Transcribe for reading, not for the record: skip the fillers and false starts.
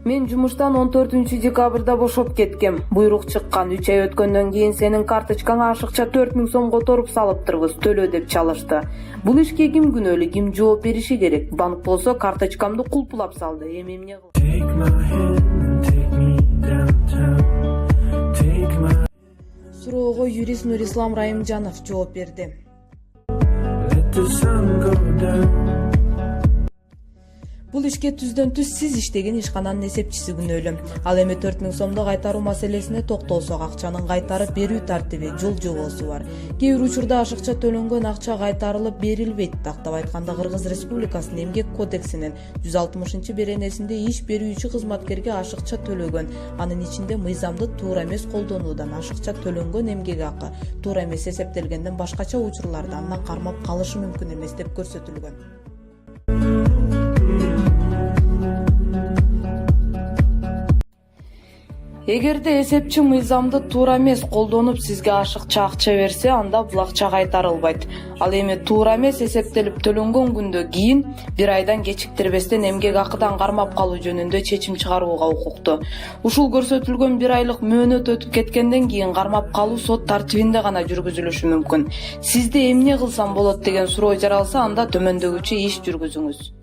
Мен жумуштан 14-декабрда бошоп кеткем. Буйрук чыккан. 3 ай өткөндөн кийин сенин карточкаңа ашыкча 4000 сом которуп салыптырбыз, төлө деп чалышты. Бул ишке ким күнөөлүү, ким жооп бериши керек? Банк болсо карточкамды кулпулап салды. Эми эмне кыл? Суроого юрист Нурислам Райымжанов жооп берди. Бул ишке түздөн түз сиз иштеген ишкананын эсепчиси күнөөлүү. Ал эми 4000 сомду кайтаруу маселесине токтолсок, акчанын кайтарып берүү тартиби, жол жобосу бар. Кээ бир учурда ашыкча төлөнгөн акча кайтарылып берилбейт. Тактап айтканда, Кыргыз Республикасынын Эмгек кодексинин 160-беренесинде иш берүүчү кызматкерге ашыкча төлөгөн, анын ичинде мыйзамды туура эмес колдонуудан, ашыкча төлөнгөн эмгек акы туура эмес эсептелгенден башкача учурларда андан кармап калышы мүмкүн эмес деп көрсөтүлгөн. Эгерде эсепчи мыйзамды туура эмес колдонуп сизге ашыкча акча берсе, анда бул акча кайтарылбайт. Ал эми туура эмес эсептелип төлөнгөн күндөн кийин 1 айдан кечиктирбестен эмгек акыдан кармап калуу жөнүндө чечим чыгарууга укуктуу. Ушул көрсөтүлгөн 1 айлык мөөнөт өтүп кеткенден кийин кармап калуу сот тартибинде гана жүргүзүлүшү мүмкүн. Сизде эмне кылсам болот деген суроо жаралса, анда төмөндөгүчө иш жүргүзүңүз.